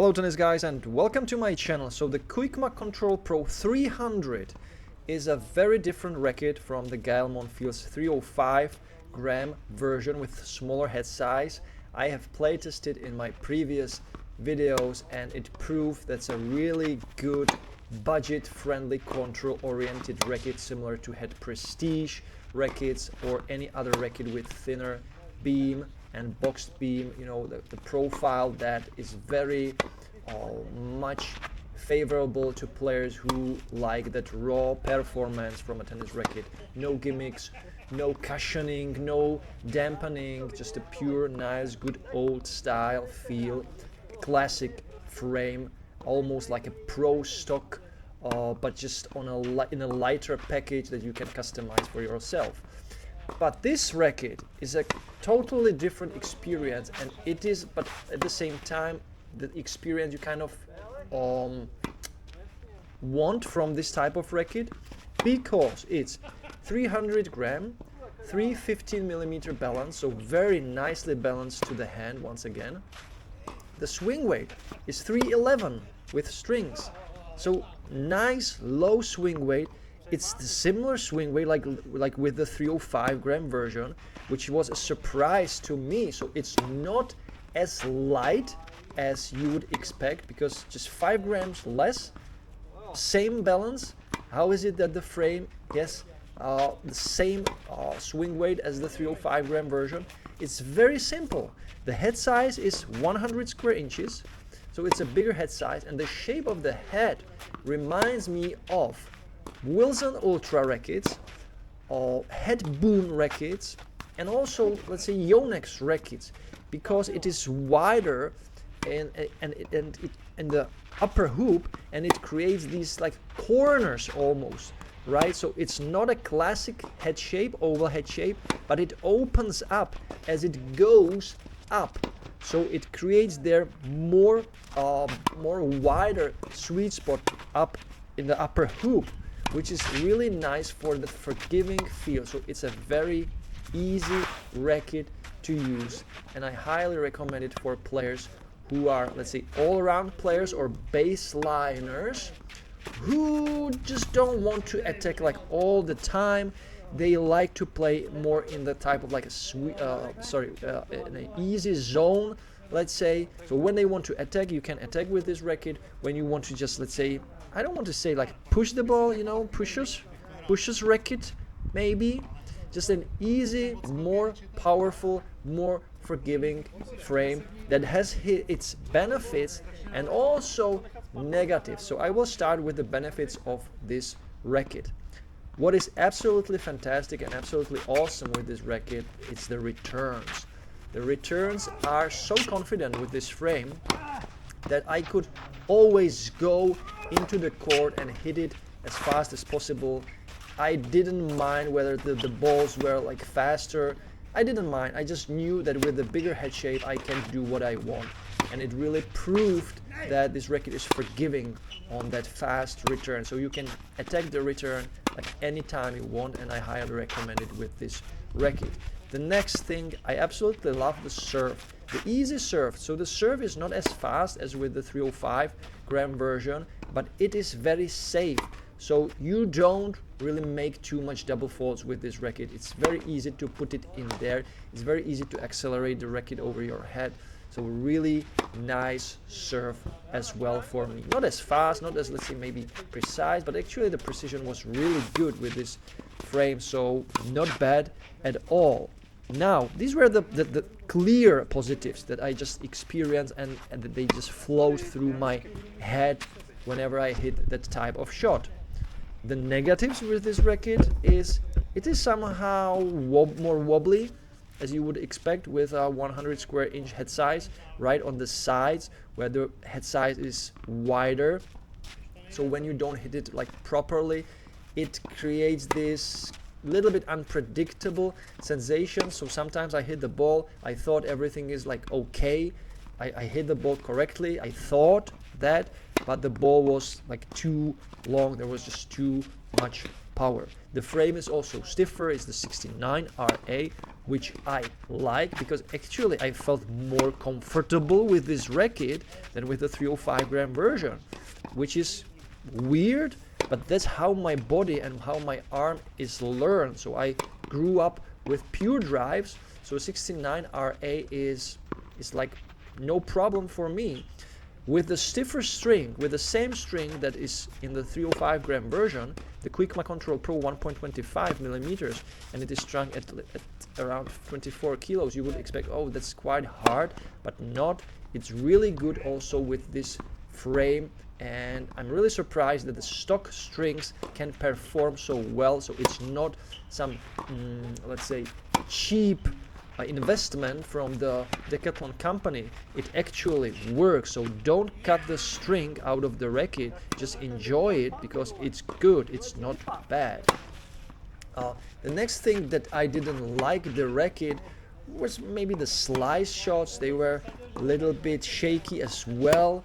Hello tennis guys and welcome to my channel. So the Kuikma Control Pro 300 is a very different racket from the Gaël Monfils 305 gram version with smaller head size. I have play tested in my previous videos and it proved that's a really good budget friendly control oriented racket, similar to head prestige rackets or any other racket with thinner beam and boxed beam, you know, the profile that is very much favorable to players who like that raw performance from a tennis racket. No gimmicks, no cushioning, no dampening, just a pure nice good old style feel, classic frame, almost like a pro stock, but just on in a lighter package that you can customize for yourself. But this racket is a totally different experience, and it is, but at the same time, the experience you kind of want from this type of racket, because it's 300 gram, 315 millimeter balance, so very nicely balanced to the hand once again. The swing weight is 311 with strings, so nice low swing weight. It's the similar swing weight like with the 305 gram version, which was a surprise to me. So it's not as light as you would expect, because just 5 grams less, same balance. How is it that the frame, yes, the same swing weight as the 305 gram version? It's very simple. The head size is 100 square inches, so it's a bigger head size, and the shape of the head reminds me of Wilson Ultra rackets, head boom rackets, and also let's say Yonex rackets, because it is wider and in the upper hoop, and it creates these like corners almost, right? So it's not a classic head shape, oval head shape, but it opens up as it goes up, so it creates there more wider sweet spot up in the upper hoop, which is really nice for the forgiving feel. So it's a very easy racket to use, and I highly recommend it for players who are, let's say, all-around players or baseliners who just don't want to attack like all the time. They like to play more in the type of like a in an easy zone, let's say. So when they want to attack, you can attack with this racket. When you want to just, let's say, I don't want to say like push the ball, you know, pushes racket, maybe. Just an easy, more powerful, more forgiving frame that has its benefits and also negatives. So I will start with the benefits of this racket. What is absolutely fantastic and absolutely awesome with this racket is the returns. The returns are so confident with this frame that I could always go into the court and hit it as fast as possible. I didn't mind whether the balls were like faster. I didn't mind. I just knew that with the bigger head shape I can do what I want, and it really proved that this racket is forgiving on that fast return. So you can attack the return like anytime you want, and I highly recommend it with this racket. The next thing, I absolutely love the serve. The easy serve. So the serve is not as fast as with the 305 gram version, but it is very safe. So you don't really make too much double faults with this racket. It's very easy to put it in there. It's very easy to accelerate the racket over your head. So really nice serve as well for me. Not as fast, not as, let's say, maybe precise, but actually the precision was really good with this frame. So not bad at all. Now, these were the clear positives that I just experienced, and that they just flowed through my head whenever I hit that type of shot. The negatives with this racket is it is somehow more wobbly, as you would expect with a 100 square inch head size, right on the sides where the head size is wider. So when you don't hit it like properly, it creates this little bit unpredictable sensation. So sometimes I hit the ball, I thought everything is like okay, I hit the ball correctly, I thought that, but the ball was like too long, there was just too much power. The frame is also stiffer, it's the 69 RA which I like, because actually I felt more comfortable with this racket than with the 305 gram version, which is weird, but that's how my body and how my arm is learned. So I grew up with pure drives, so 69 RA is like no problem for me. With the stiffer string, with the same string that is in the 305 gram version, the Kuikma Control Pro 1.25 millimeters, and it is strung at around 24 kilos, you would expect, oh, that's quite hard, but not. It's really good also with this frame, and I'm really surprised that the stock strings can perform so well. So it's not some, let's say, cheap investment from the Decathlon company. It actually works. So don't cut the string out of the racket, just enjoy it because it's good, it's not bad. The next thing that I didn't like the racket was maybe the slice shots. They were a little bit shaky as well.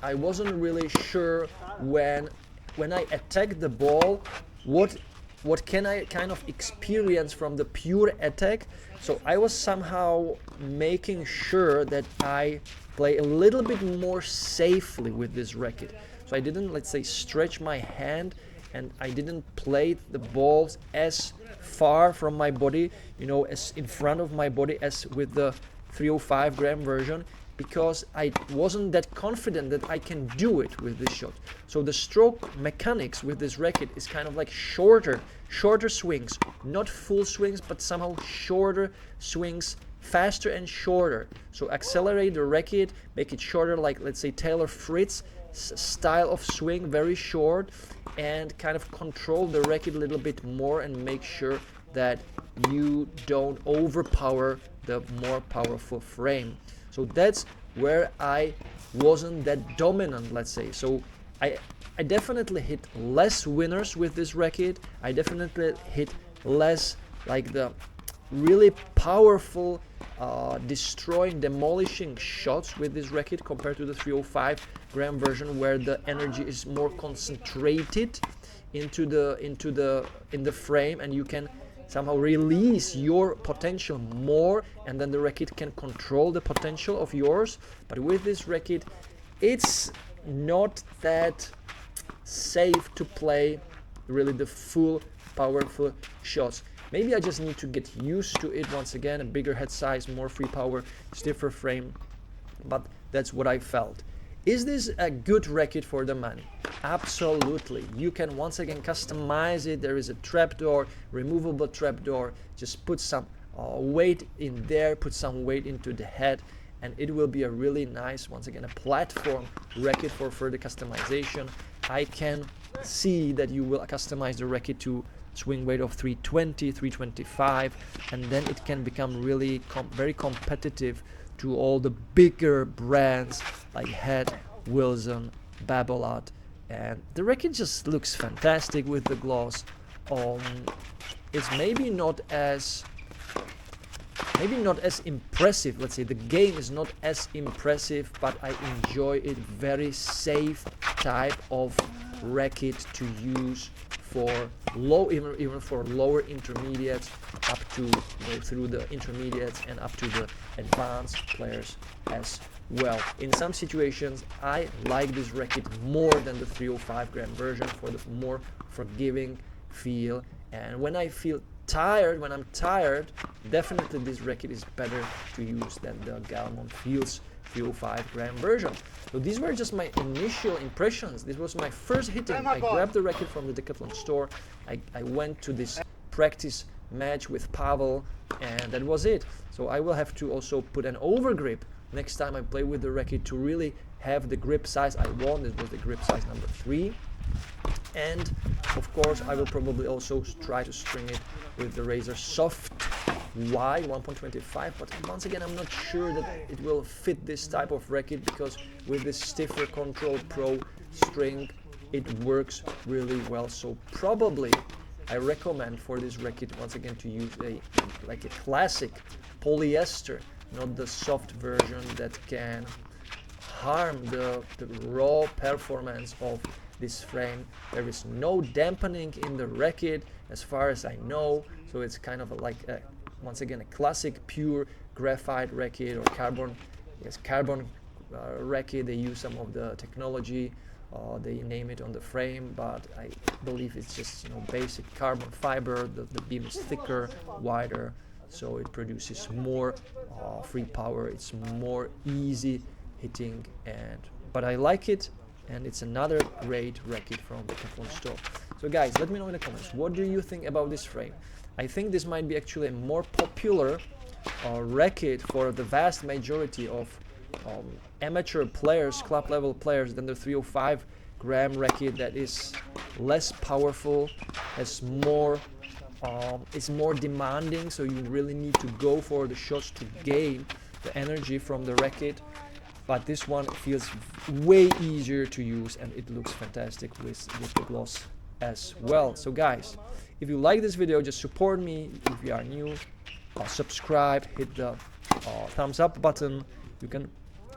I wasn't really sure when I attack the ball, what can I kind of experience from the pure attack. So I was somehow making sure that I play a little bit more safely with this racket. So I didn't, let's say, stretch my hand, and I didn't play the balls as far from my body, you know, as in front of my body as with the 305 gram version, because I wasn't that confident that I can do it with this shot. So the stroke mechanics with this racket is kind of like shorter swings, not full swings, but somehow shorter swings, faster and shorter. So accelerate the racket, make it shorter, like let's say Taylor Fritz style of swing, very short, and kind of control the racket a little bit more and make sure that you don't overpower the more powerful frame. So that's where I wasn't that dominant, let's say. So I definitely hit less winners with this racket. I definitely hit less like the really powerful demolishing shots with this racket compared to the 305 gram version, where the energy is more concentrated in the frame, and you can somehow release your potential more, and then the racket can control the potential of yours. But with this racket, it's not that safe to play really the full powerful shots. Maybe I just need to get used to it once again, a bigger head size, more free power, stiffer frame, but that's what I felt. Is this a good racket for the money? Absolutely. You can once again customize it. There is a trapdoor, removable trapdoor. Just put some weight in there, put some weight into the head, and it will be a really nice, once again, a platform racket for further customization. I can see that you will customize the racket to swing weight of 320, 325, and then it can become really very competitive to all the bigger brands like Head, Wilson, Babolat, and the racket just looks fantastic with the gloss. It's maybe not as impressive, let's say. The game is not as impressive, but I enjoy it. Very safe type of racket to use for even for lower intermediates up to, through the intermediates and up to the advanced players as well. In some situations I like this racket more than the 305 gram version for the more forgiving feel, and when I feel tired, when I'm tired, definitely this racket is better to use than the Gaël Monfils 305 gram version. So these were just my initial impressions. This was my first hitting. I grabbed the racket from the Decathlon store. I went to this practice match with Pavel, and that was it. So I will have to also put an overgrip next time I play with the racket to really have the grip size I want. This was the grip size number 3. And of course I will probably also try to string it with the Razor Soft Y 1.25, but once again I'm not sure that it will fit this type of racket, because with this stiffer Control Pro string it works really well. So probably I recommend for this racket once again to use a classic polyester, not the soft version that can harm the raw performance of this frame. There is no dampening in the racket as far as I know, so it's kind of like a, once again, a classic pure graphite racket or carbon, yes, carbon racket. They use some of the technology, they name it on the frame, but I believe it's just, you know, basic carbon fiber. The beam is thicker, wider, so it produces more free power. It's more easy hitting, but I like it, and it's another great racket from the Decathlon store. So guys, let me know in the comments, what do you think about this frame? I think this might be actually a more popular racket for the vast majority of amateur players, club level players, than the 305 gram racket that is less powerful, has more it's more demanding, so you really need to go for the shots to gain the energy from the racket. But this one feels way easier to use, and it looks fantastic with the gloss as well. So guys, if you like this video, just support me. If you are new, subscribe, hit the thumbs up button. You can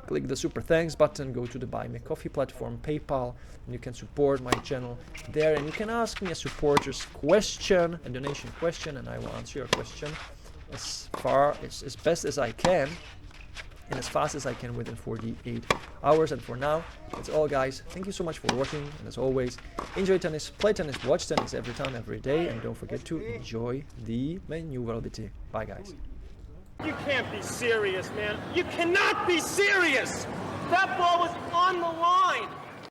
click the super thanks button, go to the Buy Me Coffee platform, PayPal, and you can support my channel there, and you can ask me a supporter's question, a donation question, and I will answer your question as best as I can and as fast as I can within 48 hours. And for now, that's all guys. Thank you so much for watching, and as always, enjoy tennis, play tennis, watch tennis every time, every day, and don't forget to enjoy the manooovrlbity. Bye guys. You can't be serious, man. You cannot be serious! That ball was on the line!